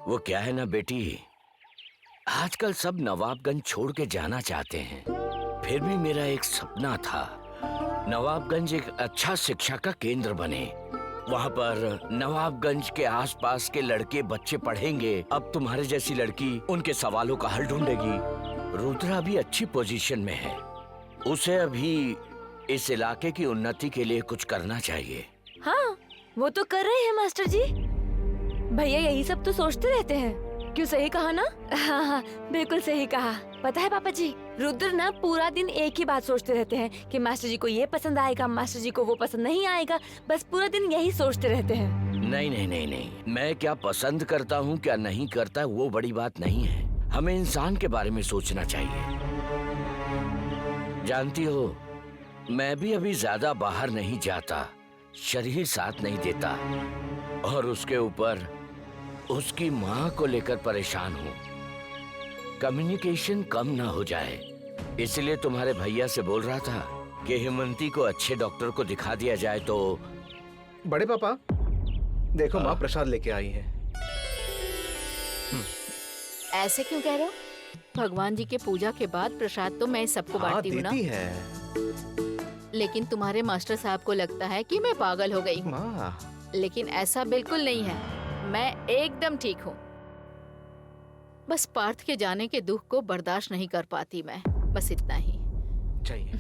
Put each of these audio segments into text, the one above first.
वो क्या है ना बेटी, आजकल सब नवाबगंज छोड़ के जाना चाहते हैं। फिर भी मेरा एक सपना था, नवाबगंज एक अच्छा शिक्षा का केंद्र बने। वहाँ पर नवाबगंज के आसपास के लड़के बच्चे पढ़ेंगे। अब तुम्हारे जैसी लड़की उनके सवालों का हल ढूंढेगी। रुद्रा भी अच्छी पोजीशन में है, उसे अभी इस इलाके की उन्नति के लिए कुछ करना चाहिए। हाँ, वो तो कर रहे हैं मास्टर जी। भैया यही सब तो सोचते रहते हैं। क्यों, सही कहा ना? हाँ हाँ, बिल्कुल सही कहा। पता है पापा जी, रुद्र ना पूरा दिन एक ही बात सोचते रहते हैं कि मास्टर जी को ये पसंद आएगा, मास्टर जी को वो पसंद नहीं आएगा। बस पूरा दिन यही सोचते रहते हैं। नहीं नहीं नहीं नहीं, मैं क्या पसंद करता हूँ क्या नहीं करता वो बड़ी बात नहीं है। हमें इंसान के बारे में सोचना चाहिए। जानती हो, मैं भी अभी ज्यादा बाहर नहीं जाता, शरीर साथ नहीं देता, और उसके ऊपर उसकी माँ को लेकर परेशान हूँ। कम्युनिकेशन कम ना हो जाए, इसलिए तुम्हारे भैया से बोल रहा था कि हेमंती को अच्छे डॉक्टर को दिखा दिया जाए तो। बड़े पापा देखो, माँ प्रसाद लेके आई है। ऐसे क्यों कह रहे हो? भगवान जी के पूजा के बाद प्रसाद तो मैं सबको बांटती हूँ ना। देती है। लेकिन तुम्हारे मास्टर साहब को लगता है कि मैं पागल हो गई हूँ। माँ, लेकिन ऐसा बिल्कुल नहीं है, मैं एकदम ठीक हूँ। बस पार्थ के जाने के दुख को बर्दाश्त नहीं कर पाती मैं, बस इतना ही चाहिए।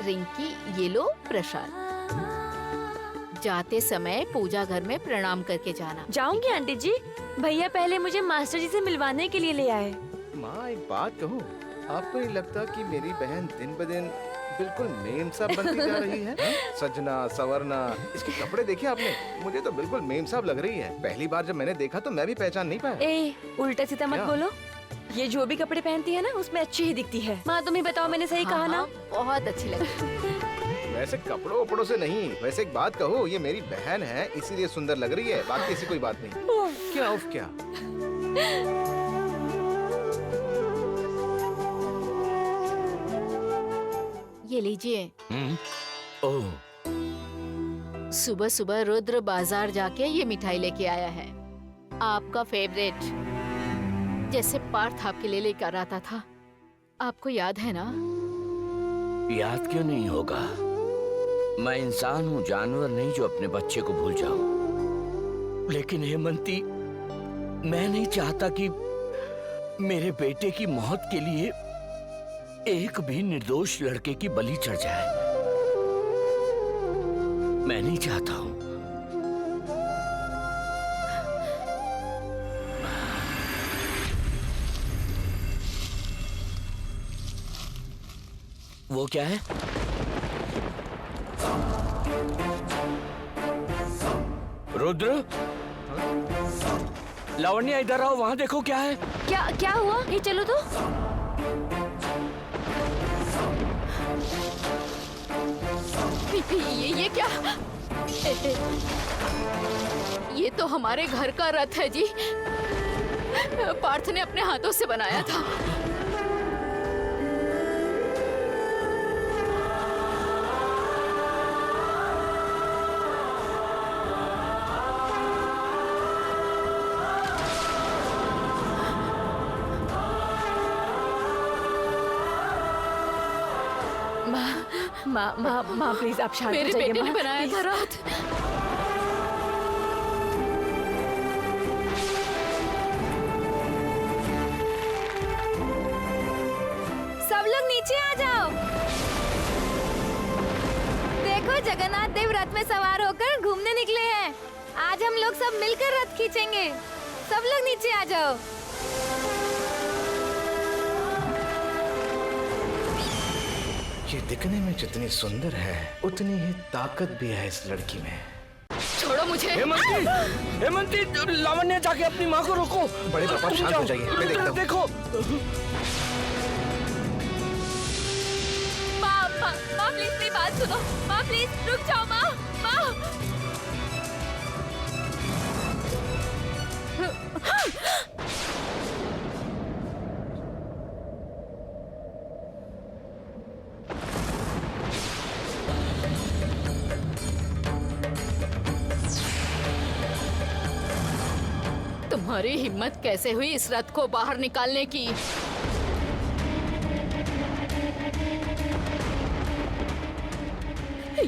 रिंकी, ये लो प्रसाद। जाते समय पूजा घर में प्रणाम करके जाना। जाऊंगी आंटी जी। भैया पहले मुझे मास्टर जी से मिलवाने के लिए ले आए। माँ एक बात कहूँ, आपको नहीं लगता कि मेरी बहन दिन ब दिन बिल्कुल मेम साहब बनती जा रही है? सजना सवरना, इसके कपड़े देखे आपने? मुझे तो बिल्कुल मेम साहब लग रही है। पहली बार जब मैंने देखा तो मैं भी पहचान नहीं पाया। ए, उल्टा सीधा मत बोलो। ये जो भी कपड़े पहनती है ना, उसमें अच्छी ही दिखती है। माँ तुम ही बताओ, मैंने सही कहा ना? बहुत अच्छी लगी। वैसे कपड़ों वपड़ों से नहीं, वैसे एक बात कहो, ये मेरी बहन है इसीलिए सुंदर लग रही है, बाकी ऐसी कोई बात नहीं। क्या उफ क्या। ये लीजिए। ओह, सुबह सुबह रुद्र बाजार जाके ये मिठाई लेके आया है, आपका फेवरेट, जैसे पार्थ आपके लिए लेकर आता था। आपको याद है ना? याद क्यों नहीं होगा? मैं इंसान हूँ, जानवर नहीं जो अपने बच्चे को भूल जाऊं। लेकिन हेमंती, मैं नहीं चाहता कि मेरे बेटे की मौत के लिए एक भी निर्दोष लड़के की बलि चढ़ जाए। मैं नहीं चाहता हूं। वो क्या है? रुद्र, लावण्या इधर आओ, वहां देखो क्या है। क्या क्या हुआ? ये चलो तो। ये क्या? ये तो हमारे घर का रथ है जी, पार्थ ने अपने हाथों से बनाया था। माँ प्लीज आप शांत हो मेरे जाइए। बेटे ने माँ बनाया था रथ। सब लोग नीचे आ जाओ। देखो, जगन्नाथ देव रथ में सवार होकर घूमने निकले हैं। आज हम लोग सब मिलकर रथ खींचेंगे। सब लोग नीचे आ जाओ। ये दिखने में जितनी सुंदर है, उतनी ही ताकत भी है इस लड़की में। छोड़ो मुझे। हेमंती, हेमंती, लावण्या जाके अपनी माँ को रोको। बड़े पापा शांत हो जाइए, मैं देखता हूँ। देखो। माँ प्लीज मेरी बात सुनो। माँ प्लीज रुक जाओ। माँ तुम्हारी हिम्मत कैसे हुई इस रथ को बाहर निकालने की?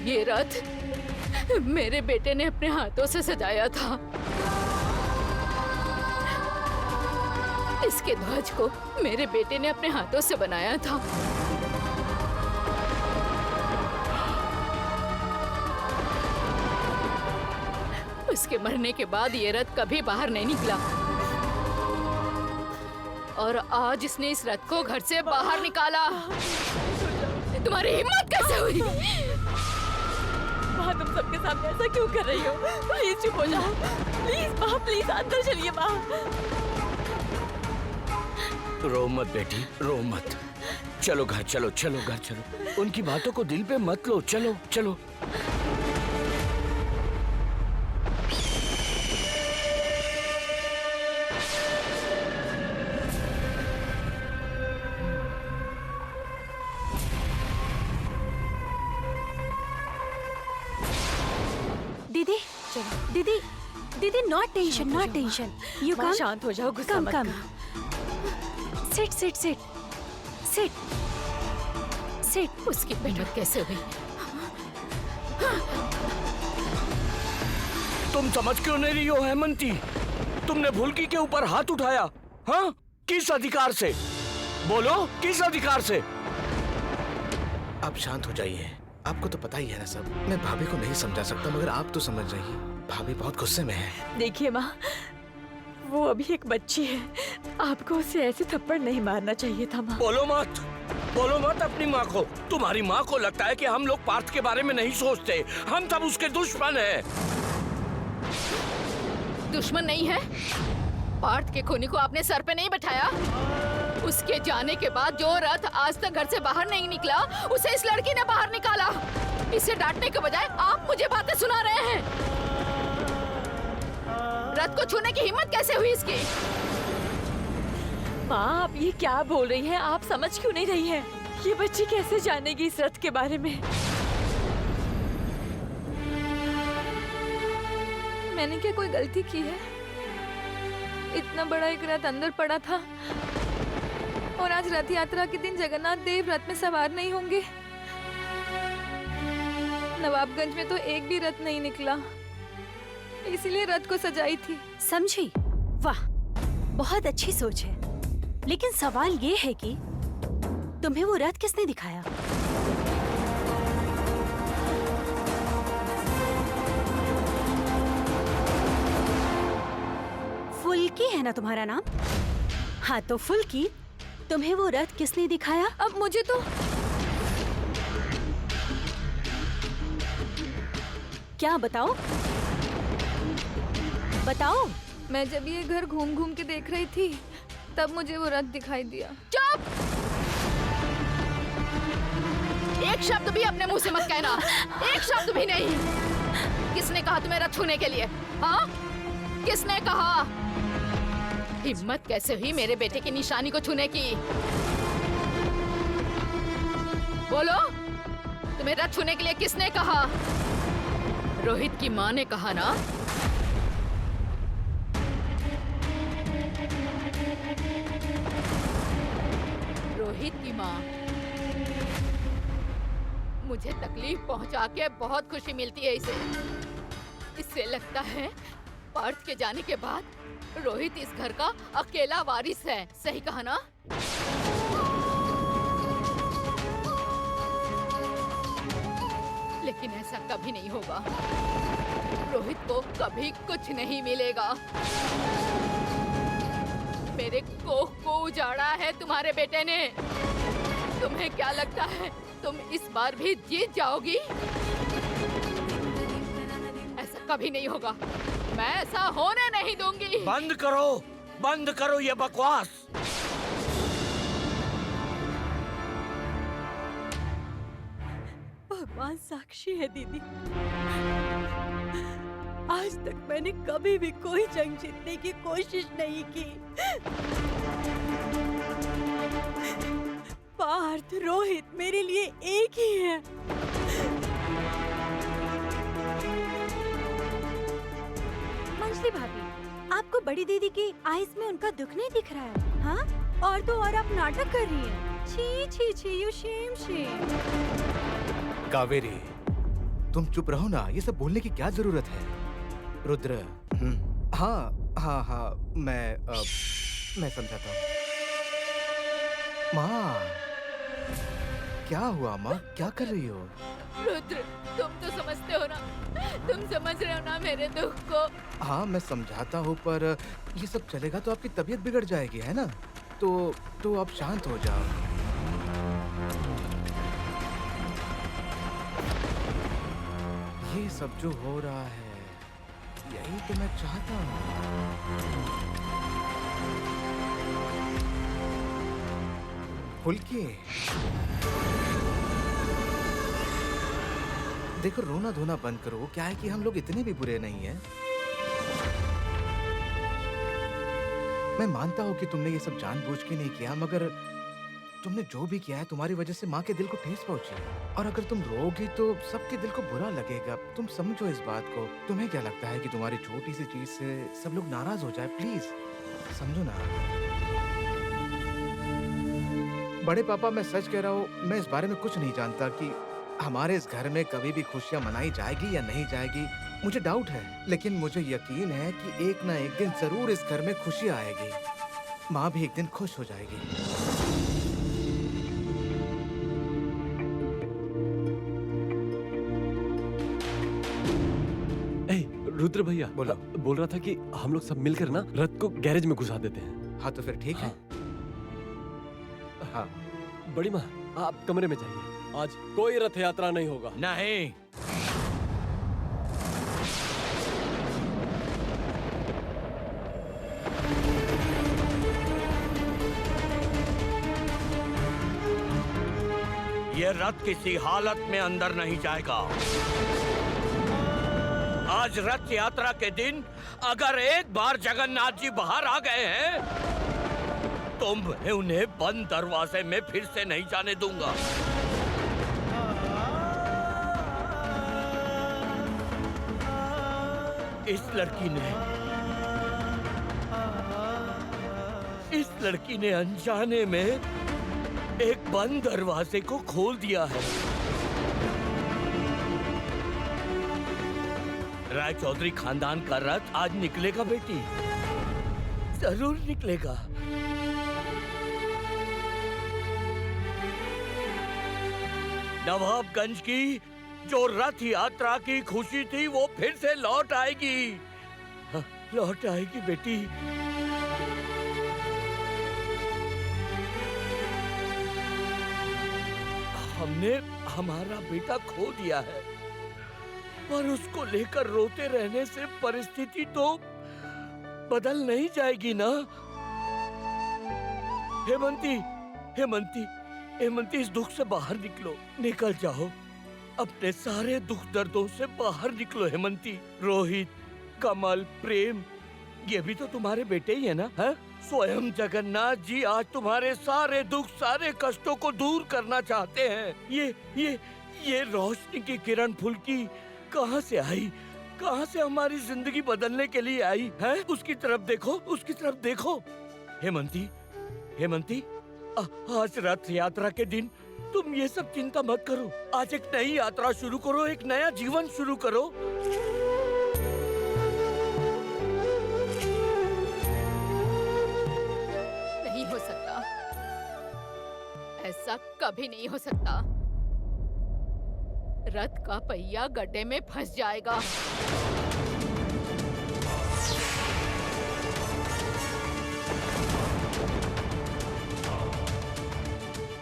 ये रथ मेरे बेटे ने अपने हाथों से सजाया था। इसके ध्वज को मेरे बेटे ने अपने हाथों से बनाया था। उसके मरने के बाद ये रथ कभी बाहर नहीं निकला और आज इसने इस रथ को घर से बाहर निकाला। तुम्हारी हिम्मत कैसे हुई? माँ, तुम सबके सामने ऐसा क्यों कर रही हो? प्लीज चुप हो जाओ। प्लीज माँ, प्लीज अंदर चलिए माँ। रो मत बेटी, रो मत। चलो घर चलो, चलो घर चलो। उनकी बातों को दिल पे मत लो, चलो चलो। दीदी, दीदी, दीदी, not tension, not tension. You माँ, कम, शांत हो जाओ, गुस्सा कम, मत कम। करो। Sit, sit, sit, sit, sit. उसकी हिम्मत कैसे हुई? तुम समझ क्यों नहीं रही हो हेमंती? तुमने भुलकी के ऊपर हाथ उठाया, हाँ? किस अधिकार से? बोलो, किस अधिकार से? आप शांत हो जाइए। आपको तो पता ही है ना सब। मैं भाभी को नहीं समझा सकता, मगर आप तो समझ जाइए। भाभी बहुत गुस्से में है। देखिए माँ, वो अभी एक बच्ची है। आपको उसे ऐसे थप्पड़ नहीं मारना चाहिए था माँ। बोलो मत, बोलो मत अपनी माँ को। तुम्हारी माँ को लगता है कि हम लोग पार्थ के बारे में नहीं सोचते। हम सब उसके दुश्मन हैं। दुश्मन नहीं है? पार्थ के खूनी को आपने सर पे नहीं बैठाया? उसके जाने के बाद जो रथ आज तक घर से बाहर नहीं निकला, उसे इस लड़की ने बाहर निकाला। इसे डांटने के बजाय आप मुझे बातें सुना रहे हैं। रथ को छूने की हिम्मत कैसे हुई इसकी? माँ, आप ये क्या बोल रही हैं? आप समझ क्यों नहीं रही हैं? ये बच्ची कैसे जानेगी इस रथ के बारे में? मैंने क्या कोई गलती की है? इतना बड़ा एक रथ अंदर पड़ा था और आज रथ यात्रा के दिन जगन्नाथ देव रथ में सवार नहीं होंगे। नवाबगंज में तो एक भी रथ नहीं निकला, इसीलिए रथ को सजाई थी। समझी? वाह, बहुत अच्छी सोच है। लेकिन सवाल ये है कि तुम्हें वो रथ किसने दिखाया? फुल्की है ना तुम्हारा नाम? हाँ, तो फुल्की, तुम्हें वो रथ किसने दिखाया? अब मुझे तो क्या बताओ, बताओ। मैं जब ये घर घूम घूम के देख रही थी, तब मुझे वो रथ दिखाई दिया। चुप! एक शब्द भी अपने मुंह से मत कहना। एक शब्द भी नहीं। किसने कहा तुम्हें रथ छूने के लिए? हाँ, किसने कहा? हिम्मत कैसे हुई मेरे बेटे की निशानी को छूने की? बोलो, तुम्हें रथ छूने के लिए किसने कहा? रोहित की माँ ने कहा ना? रोहित की माँ। मुझे तकलीफ पहुंचा के बहुत खुशी मिलती है इसे। इससे लगता है पार्थ के जाने के बाद रोहित इस घर का अकेला वारिस है। सही कहा ना? लेकिन ऐसा कभी नहीं होगा। रोहित को कभी कुछ नहीं मिलेगा। मेरे कोख को उजाड़ा है तुम्हारे बेटे ने। तुम्हें क्या लगता है तुम इस बार भी जीत जाओगी? ऐसा कभी नहीं होगा। मैं ऐसा होने नहीं दूंगी। बंद करो ये बकवास। भगवान साक्षी है दीदी, आज तक मैंने कभी भी कोई जंग जीतने की कोशिश नहीं की। पार्थ, रोहित मेरे लिए एक ही है। मंजली भाभी, आपको बड़ी दीदी की आईज में उनका दुख नहीं दिख रहा है? हाँ, और तो और आप नाटक कर रही हैं। छी छी छी, यू शेम शेम। कावेरी, तुम चुप रहो ना, ये सब बोलने की क्या जरूरत है? रुद्र, हाँ हाँ हाँ, मैं समझाता हूँ। माँ, क्या हुआ माँ, क्या कर रही हो? रुद्र, तुम तो समझते हो ना, तुम समझ रहे हो ना मेरे दुख को। हाँ, मैं समझाता हूँ, पर ये सब चलेगा तो आपकी तबीयत बिगड़ जाएगी, है ना? तो आप शांत हो जाओ। ये सब जो हो रहा है, यही तो मैं चाहता हूँ। फुल्की, देखो, रोना धोना बंद करो। क्या है कि हम लोग इतने भी बुरे नहीं हैं। मैं मानता हूँ कि तुमने ये सब जानबूझ के नहीं किया, मगर तुमने जो भी किया है, तुम्हारी वजह से माँ के दिल को ठेस पहुंची। और अगर तुम रोगी तो सबके दिल को बुरा लगेगा। तुम समझो इस बात को। तुम्हें क्या लगता है कि तुम्हारी छोटी सी चीज से सब लोग नाराज हो जाए? प्लीज समझो ना। बड़े पापा, मैं सच कह रहा हूँ, मैं इस बारे में कुछ नहीं जानता कि हमारे इस घर में कभी भी खुशियाँ मनाई जाएगी या नहीं जाएगी। मुझे डाउट है, लेकिन मुझे यकीन है कि एक ना एक दिन जरूर इस घर में खुशी आएगी। माँ भी एक दिन खुश हो जाएगी। रुद्र भैया बोलो। बोल रहा था कि हम लोग सब मिलकर ना रथ को गैरेज में घुसा देते हैं। हाँ, तो फिर ठीक है। हाँ, बड़ी माँ, आप कमरे में जाइए। आज कोई रथ यात्रा नहीं होगा। नहीं, ये रथ किसी हालत में अंदर नहीं जाएगा। आज रथ यात्रा के दिन अगर एक बार जगन्नाथ जी बाहर आ गए हैं तो मैं उन्हें बंद दरवाजे में फिर से नहीं जाने दूंगा। इस लड़की ने अनजाने में एक बंद दरवाजे को खोल दिया है। राय चौधरी खानदान का रथ आज निकलेगा बेटी, जरूर निकलेगा। नवाबगंज की जो रथ यात्रा की खुशी थी वो फिर से लौट आएगी। हाँ, लौट आएगी बेटी। हमने हमारा बेटा खो दिया है, पर उसको लेकर रोते रहने से परिस्थिति तो बदल नहीं जाएगी ना। हेमंती, हेमंती, हेमंती, इस दुख से बाहर निकलो, निकल जाओ। अपने सारे दुख दर्दों से बाहर निकलो हेमंती। रोहित, कमल, प्रेम, ये भी तो तुम्हारे बेटे ही है ना? है? स्वयं जगन्नाथ जी आज तुम्हारे सारे दुख, सारे कष्टों को दूर करना चाहते हैं। ये रोशनी की किरण फुल्की कहाँ से आई? कहाँ से हमारी जिंदगी बदलने के लिए आई है? उसकी तरफ देखो, उसकी तरफ देखो। हेमंती, हेमंती, आज रथ यात्रा के दिन तुम ये सब चिंता मत करो। आज एक नई यात्रा शुरू करो, एक नया जीवन शुरू करो। नहीं हो सकता, ऐसा कभी नहीं हो सकता। रथ का पहिया गड्ढे में फंस जाएगा।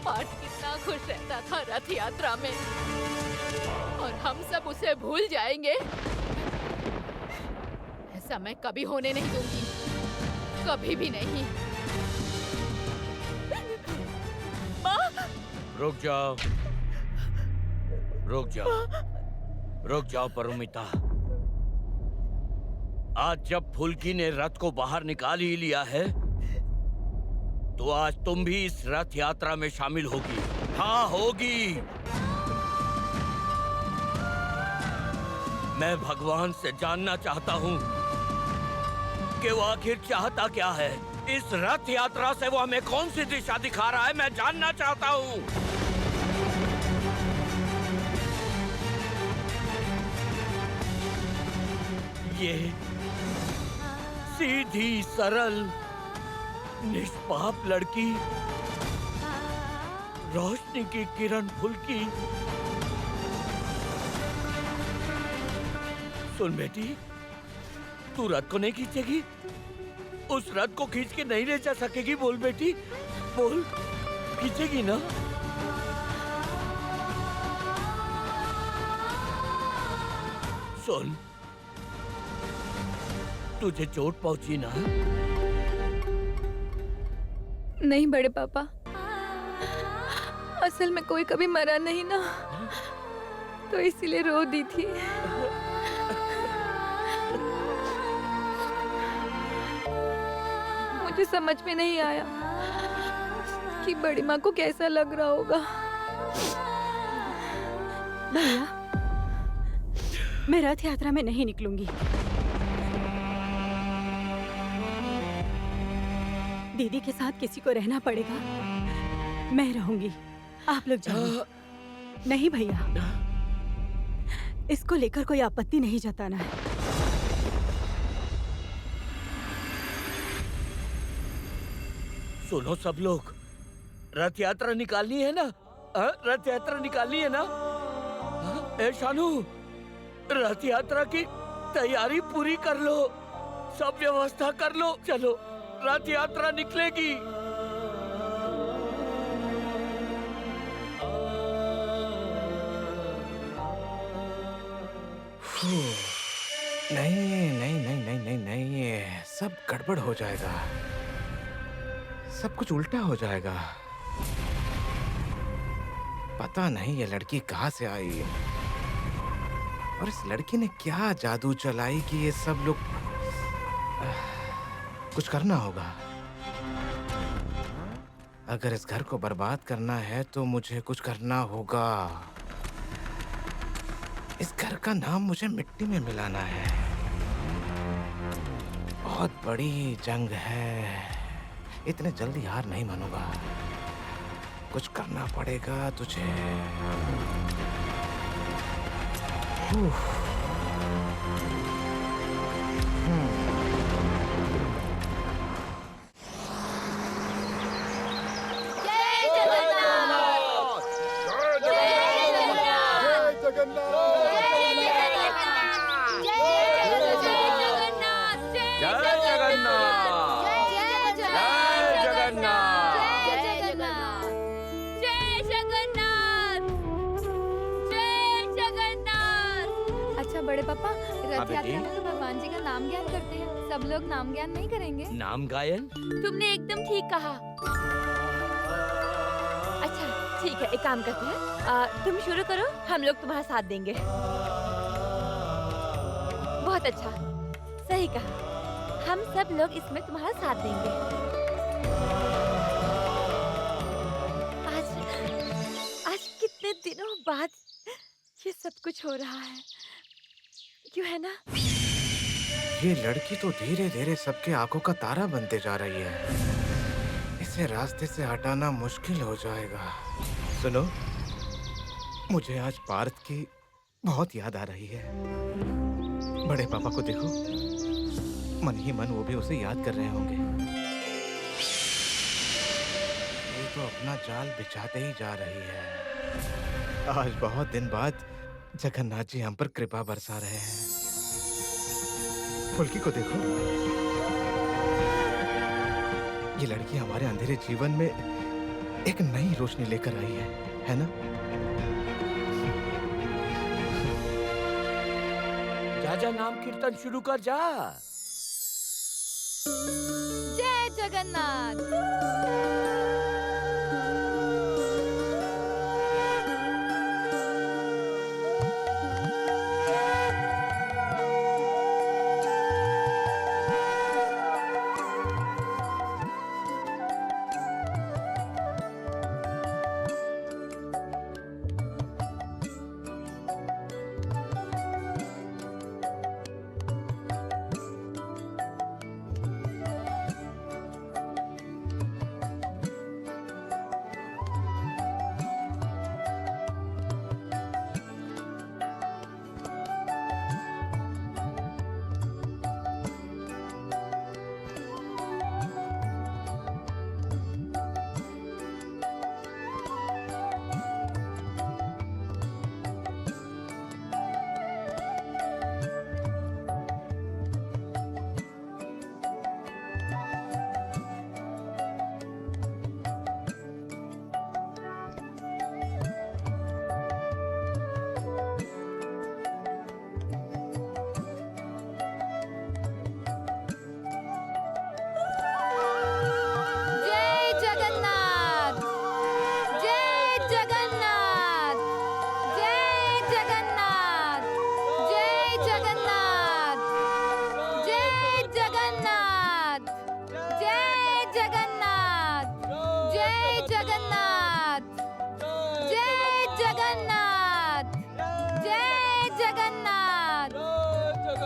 पार्थ कितना खुश रहता था रथ यात्रा में, और हम सब उसे भूल जाएंगे। ऐसा मैं कभी होने नहीं दूंगी, कभी भी नहीं। रुक जाओ, रुक जाओ, रुक जाओ परुमिता। आज जब फुल्की ने रथ को बाहर निकाल ही लिया है, तो आज तुम भी इस रथ यात्रा में शामिल होगी। हाँ, होगी। मैं भगवान से जानना चाहता हूँ कि वो आखिर चाहता क्या है। इस रथ यात्रा से वो हमें कौन सी दिशा दिखा रहा है, मैं जानना चाहता हूँ। ये सीधी सरल निष्पाप लड़की, रोशनी की किरण फुल्की। सुन बेटी, तू रथ को नहीं खींचेगी? उस रथ को खींच के नहीं ले जा सकेगी? बोल बेटी, बोल, खींचेगी ना? सुन, तुझे चोट पहुंची ना? नहीं बड़े पापा, असल में कोई कभी मरा नहीं ना, तो इसीलिए रो दी थी। मुझे समझ में नहीं आया कि बड़ी माँ को कैसा लग रहा होगा। भैया, मैं रथ यात्रा में नहीं निकलूंगी। दीदी के साथ किसी को रहना पड़ेगा, मैं रहूंगी, आप लोग जाइए। नहीं भैया, इसको लेकर कोई आपत्ति नहीं जताना है। सुनो सब लोग, रथ यात्रा निकालनी है ना? रथ यात्रा निकालनी है ना? ए शानू, रथ यात्रा की तैयारी पूरी कर लो, सब व्यवस्था कर लो, चलो रथ यात्रा निकलेगी। नहीं नहीं नहीं नहीं नहीं नहीं, ये सब गड़बड़ हो जाएगा, सब कुछ उल्टा हो जाएगा। पता नहीं ये लड़की कहाँ से आई और इस लड़की ने क्या जादू चलाई कि ये सब लोग कुछ करना होगा। अगर इस घर को बर्बाद करना है तो मुझे कुछ करना होगा। इस घर का नाम मुझे मिट्टी में मिलाना है। बहुत बड़ी जंग है, इतने जल्दी हार नहीं मानूंगा। कुछ करना पड़ेगा तुझे। अच्छा बड़े पापा, रथ यात्रा में तो भगवान जी का नाम ज्ञान करते हैं, सब लोग नाम ज्ञान नहीं करेंगे? नाम गायन? तुमने एकदम ठीक कहा। अच्छा ठीक है, एक काम करते हैं, तुम शुरू करो, हम लोग तुम्हारा साथ देंगे। बहुत अच्छा, सही कहा, हम सब लोग इसमें तुम्हारा साथ देंगे। आज कितने दिनों बाद ये सब कुछ हो रहा है, क्यों है ना? ये लड़की तो धीरे धीरे सबके आंखों का तारा बनते जा रही है। इसे रास्ते से हटाना मुश्किल हो जाएगा। सुनो, मुझे आज पार्थ की बहुत याद आ रही है। बड़े पापा को देखो, मन ही मन वो भी उसे याद कर रहे होंगे। ये तो अपना जाल बिछाते ही जा रही है। आज बहुत दिन बाद जगन्नाथ जी हम पर कृपा बरसा रहे हैं। फुल्की को देखो, ये लड़की हमारे अंधेरे जीवन में एक नई रोशनी लेकर आई है ना? जा जा, नाम कीर्तन शुरू कर जा। जय जगन्नाथ।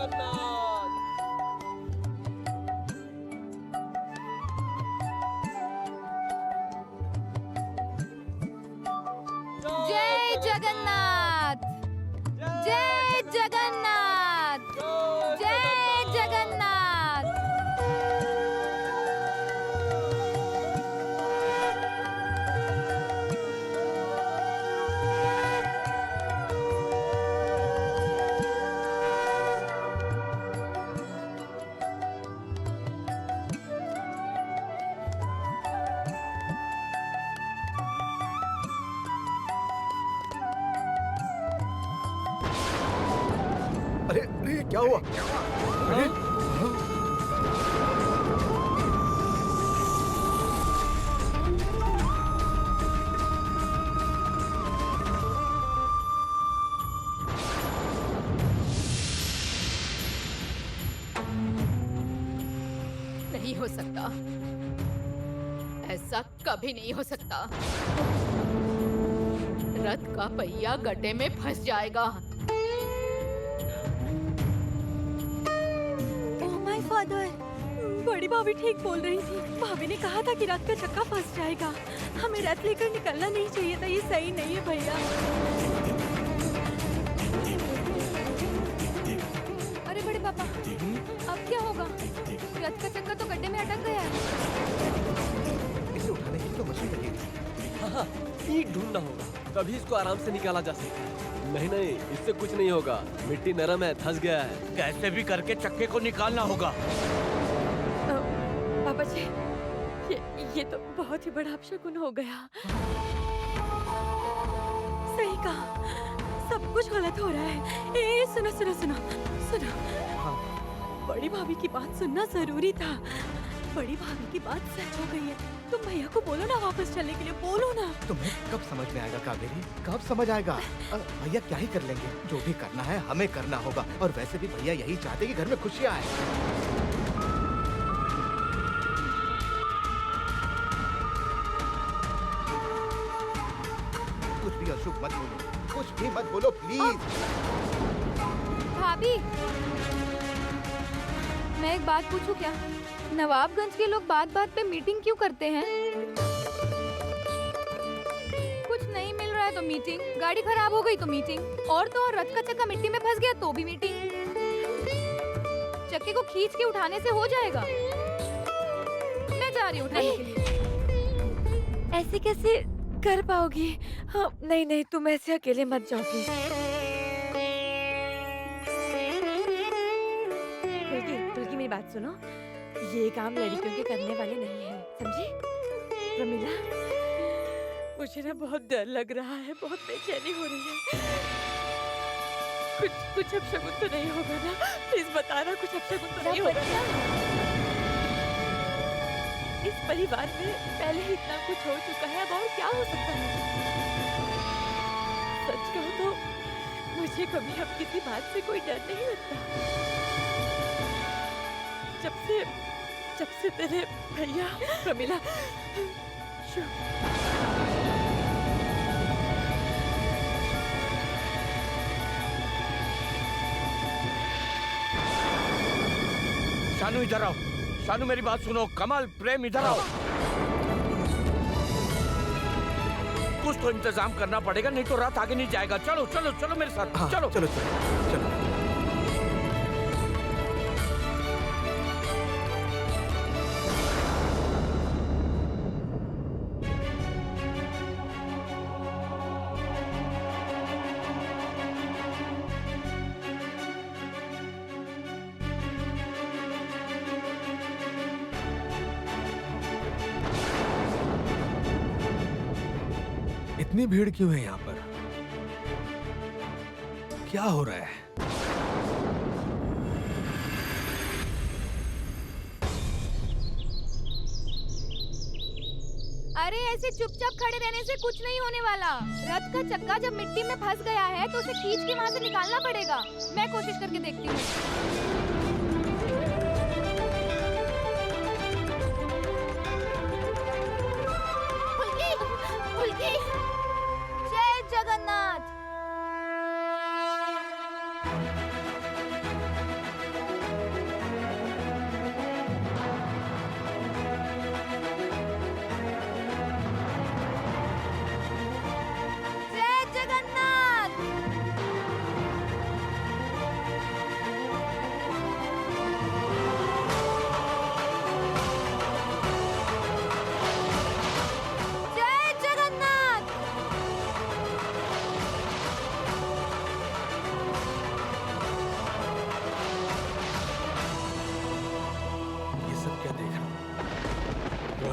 जगन्नाथ। जय जगन्नाथ, जय जगन्नाथ, जय जगन्नाथ। अरे अरे क्या हुआ? अरे नहीं हो सकता, ऐसा कभी नहीं हो सकता। रथ का पहिया गड्ढे में फंस जाएगा। ओह माय फादर, बड़ी भाभी ठीक बोल रही थी। भाभी ने कहा था कि रथ का चक्का फंस जाएगा। हमें रथ लेकर निकलना नहीं चाहिए था। ये सही नहीं है भैया। अरे बड़े पापा, अब क्या होगा? रथ का चक्का तो गड्ढे में अटक गया है। इसे उठाने की तो मशीन लगेगी। हाँ, ईंट ढूंढना होगा, तभी इसको आराम से निकाला जा सकता है। नहीं नहीं, इससे कुछ नहीं होगा। मिट्टी नरम है, धंस गया है। कैसे भी करके चक्के को निकालना होगा। पापा जी, ये तो बहुत ही बड़ा अपशकुन हो गया। सही कहा, सब कुछ गलत हो रहा है। ए सुनो सुनो सुनो सुनो, हाँ। बड़ी भाभी की बात सुनना जरूरी था। बड़ी भाभी की बात सच हो गई है। तुम भैया को बोलो ना वापस चलने के लिए, बोलो ना। तुम्हें कब समझ में आएगा कावेरी? कब समझ आएगा? भैया क्या ही कर लेंगे, जो भी करना है हमें करना होगा। और वैसे भी भैया यही चाहते कि घर में खुशियाँ आए। कुछ भी अशुभ मत बोलो, कुछ भी मत बोलो प्लीज। भाभी, मैं एक बात पूछूं क्या? नवाबगंज के लोग बात बात पे मीटिंग क्यों करते हैं? कुछ नहीं मिल रहा है तो मीटिंग, गाड़ी खराब हो गई तो मीटिंग, और तो और रथ का चक्का मिट्टी में फंस गया तो भी मीटिंग। चक्के को खींच के उठाने से हो जाएगा। मैं जा रही हूँ उठाने के लिए। ऐसे कैसे कर पाओगी? हाँ, नहीं नहीं, तुम ऐसे अकेले मत जाओ प्लीज। बल्कि मेरी बात सुनो, ये काम लड़कियों के करने वाले नहीं है, समझी? प्रमिला, मुझे ना बहुत डर लग रहा है, बहुत बेचैनी हो रही है। कुछ अपशगुन तो नहीं होगा ना? प्लीज बताना, कुछ अपशगुन तो नहीं होगा ना? इस परिवार में पहले ही इतना कुछ हो चुका है, अब और क्या हो सकता है? सच कहूं तो मुझे कभी अब किसी बात से कोई डर नहीं लगता। जब से तेरे भैया प्रमिला शानू इधर आओ। शानू मेरी बात सुनो। कमल, प्रेम इधर आओ। कुछ तो इंतजाम करना पड़ेगा, नहीं तो रात आगे नहीं जाएगा। चलो चलो चलो मेरे साथ। हाँ, चलो चलो चलो चलो। इतनी भीड़ क्यों है यहाँ पर? क्या हो रहा है? अरे ऐसे चुपचाप खड़े रहने से कुछ नहीं होने वाला। रथ का चक्का जब मिट्टी में फंस गया है तो उसे खींच के वहाँ से निकालना पड़ेगा। मैं कोशिश करके देखती हूँ। फुल्की, जय जगन्नाथ।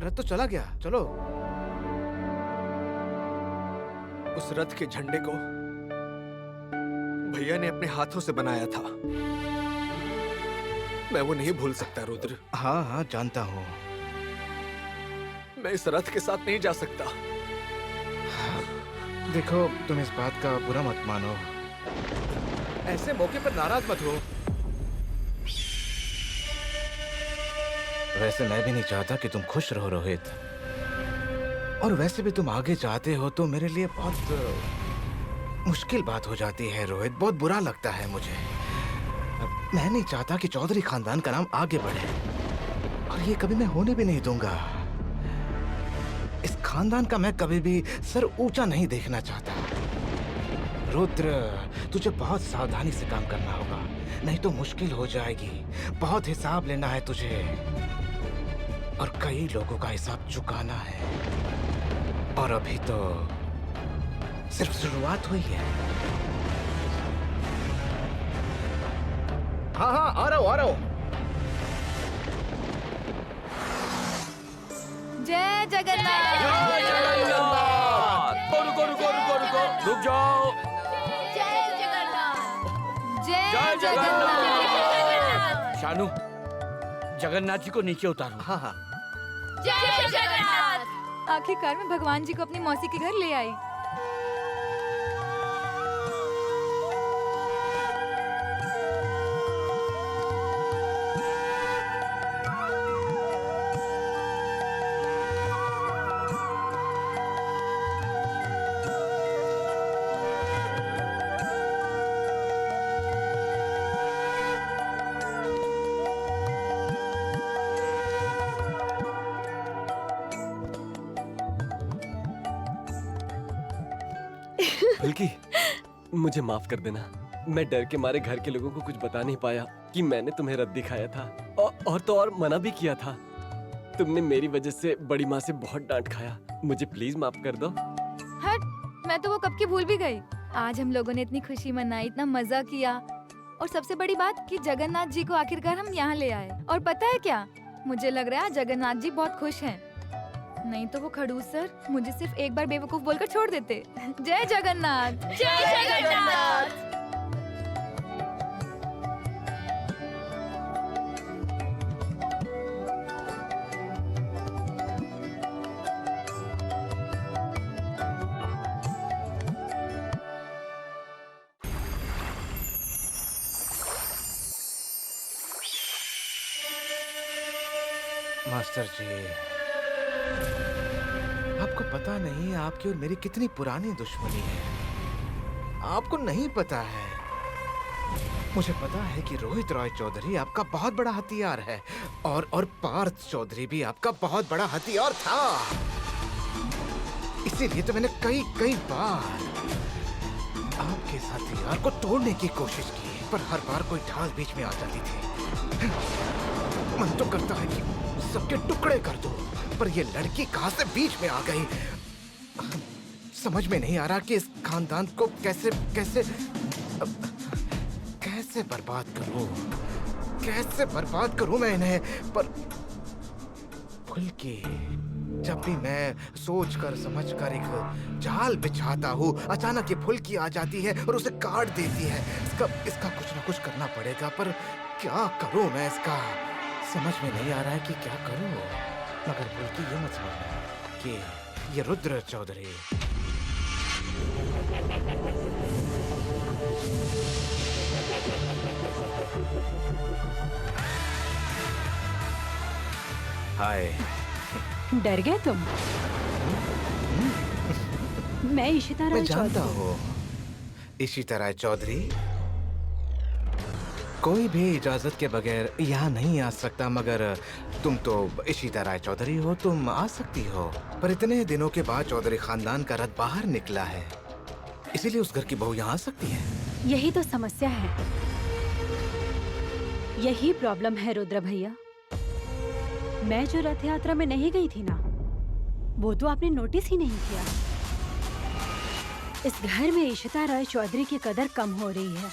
रथ तो चला गया, चलो। उस रथ के झंडे को भैया ने अपने हाथों से बनाया था। मैं वो नहीं भूल सकता रुद्र। हाँ हाँ जानता हूँ। मैं इस रथ के साथ नहीं जा सकता। देखो तुम इस बात का बुरा मत मानो, ऐसे मौके पर नाराज मत हो। वैसे मैं भी नहीं चाहता कि तुम खुश रहो रोहित, और वैसे भी तुम आगे चाहते हो तो मेरे लिए बहुत मुश्किल बात हो जाती है रोहित, बहुत बुरा लगता है मुझे। मैं नहीं चाहता कि चौधरी खानदान का नाम आगे बढ़े, और ये कभी मैं होने भी नहीं दूंगा। इस खानदान का मैं कभी भी सर ऊंचा नहीं देखना चाहता। रुद्र, तुझे बहुत सावधानी से काम करना होगा, नहीं तो मुश्किल हो जाएगी। बहुत हिसाब लेना है तुझे, और कई लोगों का हिसाब चुकाना है, और अभी तो सिर्फ शुरुआत हुई है। हाँ हाँ आ रहा हूँ। जय जगन्नाथ। जय जगन्नाथ। रुको, रुक जाओ। जय जगन्नाथ। जय जय जगन्नाथ। शानू, जगन्नाथ जी को नीचे उतारो। हाँ हाँ। जय जगन्नाथ। आखिरकार मैं भगवान जी को अपनी मौसी के घर ले आई। फुल्की, मुझे माफ कर देना। मैं डर के मारे घर के लोगों को कुछ बता नहीं पाया कि मैंने तुम्हें रथ दिखाया था, और तो और मना भी किया था। तुमने मेरी वजह से बड़ी माँ से बहुत डांट खाया। मुझे प्लीज माफ कर दो। हट, मैं तो वो कब की भूल भी गई। आज हम लोगों ने इतनी खुशी मनाई, इतना मजा किया, और सबसे बड़ी बात कि जगन्नाथ जी को आखिरकार हम यहाँ ले आए। और पता है क्या, मुझे लग रहा है जगन्नाथ जी बहुत खुश हैं। नहीं तो वो खड़ूस सर मुझे सिर्फ एक बार बेवकूफ बोलकर छोड़ देते। जय जगन्नाथ। जय जगन्नाथ। मास्टर जी, आपको पता नहीं आपकी और मेरी कितनी पुरानी दुश्मनी है। आपको नहीं पता है। मुझे पता है कि रोहित रॉय चौधरी आपका बहुत बड़ा हथियार है, और पार्थ चौधरी भी आपका बहुत बड़ा हथियार था। इसीलिए तो मैंने कई बार आपके इस हथियार को तोड़ने की कोशिश की, पर हर बार कोई ढाल बीच में आ जाती थी। मन तो करता है कि सबके टुकड़े कर दो, पर ये लड़की कहां से बीच में आ गई। समझ में नहीं आ रहा कि इस खानदान को कैसे बर्बाद करूं मैं इन्हें। पर फुल्की, जब भी मैं सोचकर समझकर एक जाल बिछाता हूँ, अचानक ये फुल्की आ जाती है और उसे काट देती है। इसका कुछ ना कुछ करना पड़ेगा, पर क्या करूं मैं? इसका समझ में नहीं आ रहा है कि क्या करूं। मगर फुल्की, ये मत समझना कि ये रुद्र चौधरी हाय। डर गए तुम? मैं इशिता मैं राय जानता चौधरी। हूँ इशिता राय चौधरी कोई भी इजाजत के बगैर यहाँ नहीं आ सकता, मगर तुम तो इशिता राय चौधरी हो, तुम आ सकती हो। पर इतने दिनों के बाद चौधरी खानदान का रथ बाहर निकला है, इसीलिए उस घर की बहू यहाँ आ सकती है। यही तो समस्या है, यही प्रॉब्लम है रुद्र भैया। मैं जो रथ यात्रा में नहीं गई थी ना, वो तो आपने नोटिस ही नहीं किया। इस घर में इशिता राय चौधरी की कदर कम हो रही है।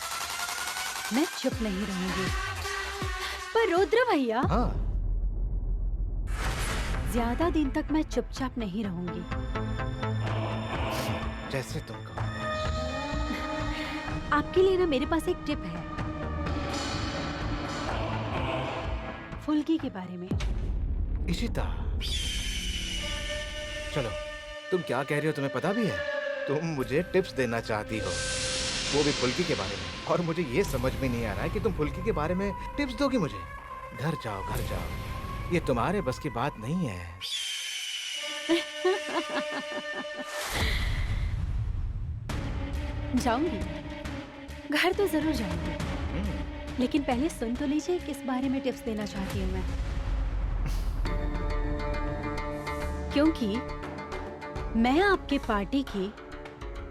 मैं चुप नहीं रहूंगी। पर रुद्र भैया, हाँ, ज्यादा दिन तक मैं चुपचाप नहीं रहूंगी। जैसे तुम कहो। आपके लिए ना मेरे पास एक टिप है, फुल्की के बारे में। इशिता, चलो तुम क्या कह रही हो तुम्हें पता भी है? तुम मुझे टिप्स देना चाहती हो, वो भी फुल्की के बारे में। और मुझे ये समझ में नहीं आ रहा है कि तुम फुल्की के बारे में टिप्स दोगी मुझे। घर जाओ घर जाओ, ये तुम्हारे बस की बात नहीं है। जाऊंगी, घर तो जरूर जाऊंगी, लेकिन पहले सुन तो लीजिए किस बारे में टिप्स देना चाहती हूँ मैं। क्योंकि मैं आपके पार्टी की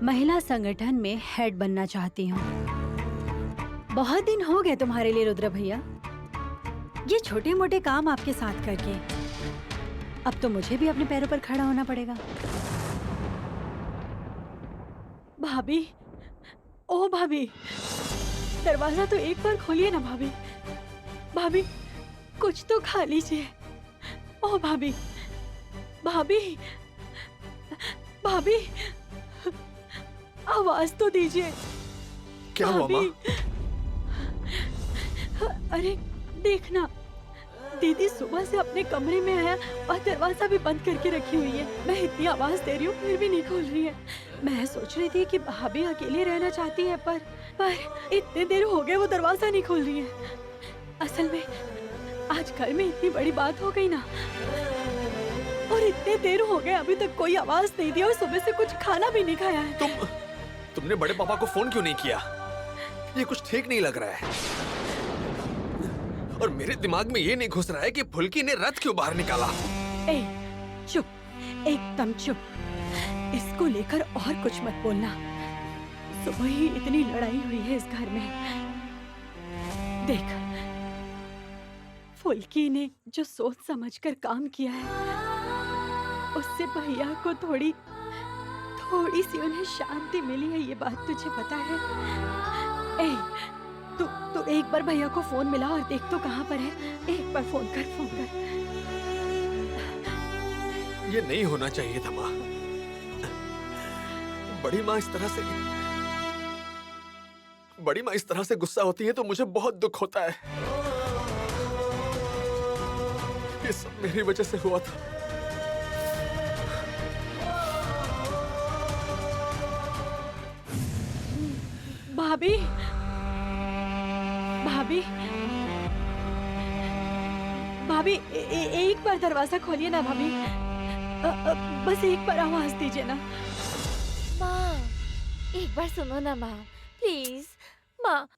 महिला संगठन में हेड बनना चाहती हूँ। बहुत दिन हो गए तुम्हारे लिए रुद्र भैया, ये छोटे मोटे काम आपके साथ करके। अब तो मुझे भी अपने पैरों पर खड़ा होना पड़ेगा। भाभी, ओ भाभी, दरवाजा तो एक बार खोलिए ना भाभी। भाभी, कुछ तो खा लीजिए। ओ भाभी, भाभी, भाभी, आवाज तो दीजिए। क्या हुआ माँ? अरे देखना, दीदी सुबह से अपने कमरे में आया और दरवाजा भी बंद करके रखी हुई है। मैं इतनी आवाज दे रही हूँ फिर भी नहीं खोल रही है। मैं सोच रही थी कि भाभी अकेले रहना चाहती है, पर इतने देर हो गए वो दरवाजा नहीं खोल रही है। असल में आज घर में इतनी बड़ी बात हो गई ना, और इतने देर हो गए अभी तक कोई आवाज नहीं दी और सुबह से कुछ खाना भी नहीं खाया है। तुमने बड़े पापा को फोन क्यों नहीं किया? ये कुछ ठीक नहीं लग रहा है। और मेरे दिमाग में ये नहीं घुस रहा है कि फुल्की ने रथ क्यों बाहर निकाला। ए, चुप, एकदम चुप। इसको लेकर और कुछ मत बोलना। सुबह ही इतनी लड़ाई हुई है इस घर में। देख, फुल्की ने जो सोच समझकर काम किया है, उससे भैया को थोड़ी सी उन्हें शांति मिली है। ये बात तुझे पता है? ए, तू एक बार भैया को फोन मिला और देख तो कहाँ पर है। एक बार फोन कर। ये नहीं होना चाहिए था माँ। बड़ी माँ इस तरह से गुस्सा होती है तो मुझे बहुत दुख होता है। ये सब मेरी वजह से हुआ था। भाभी, भाभी, भाभी, एक बार दरवाजा खोलिए ना भाभी। बस एक बार आवाज दीजिए ना। माँ, एक बार सुनो ना माँ, प्लीज माँ।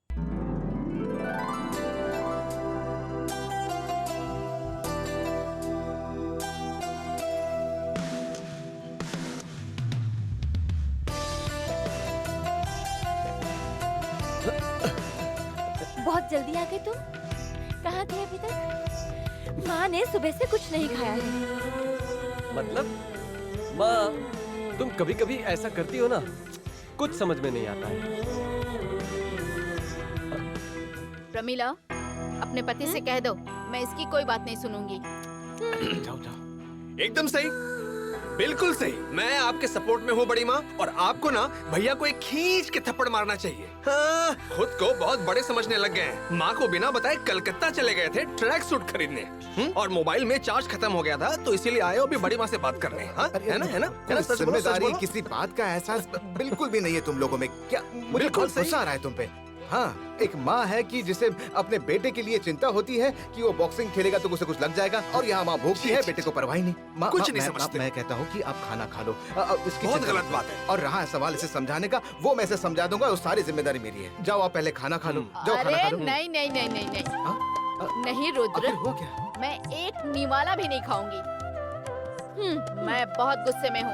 बहुत जल्दी आ गए तुम। कहाँ थे अभी तक? माँ ने सुबह से कुछ नहीं खाया है। मतलब माँ, तुम कभी कभी ऐसा करती हो ना, कुछ समझ में नहीं आता है। प्रमिला, अपने पति से कह दो मैं इसकी कोई बात नहीं सुनूंगी। जाओ। एकदम सही, बिल्कुल सही। मैं आपके सपोर्ट में हूँ बड़ी माँ। और आपको ना भैया को एक खींच के थप्पड़ मारना चाहिए। हाँ, खुद को बहुत बड़े समझने लग गए हैं। माँ को बिना बताए कलकत्ता चले गए थे ट्रैक सूट खरीदने। और मोबाइल में चार्ज खत्म हो गया था तो इसीलिए आए हो अभी बड़ी माँ से बात करने। हाँ, है ना? सच बोलो, जिम्मेदारी किसी बात का एहसास बिल्कुल भी नहीं है तुम लोगों में। क्या मुझे बिल्कुल बहुत गुस्सा आ रहा है तुम पे। हाँ, एक माँ है कि जिसे अपने बेटे के लिए चिंता होती है कि वो बॉक्सिंग खेलेगा तो उसे कुछ लग जाएगा, और यहाँ माँ भूखती है, बेटे को परवाह नहीं। माँ कुछ नहीं समझते। मैं कहता हूँ कि आप खाना खा लो। इसकी बहुत चिंता गलत मत बात करो। है। और रहा सवाल इसे समझाने का, वो मैं इसे समझा दूंगा। वो सारी जिम्मेदारी मेरी है। जाओ आप पहले खाना खा लो। जाओ खाना खा अरे लो। नहीं, हाँ? नहीं रुद्र, आखिर हुआ क्या? मैं एक निवाला भी नहीं खाऊंगी। मैं बहुत गुस्से में हूँ।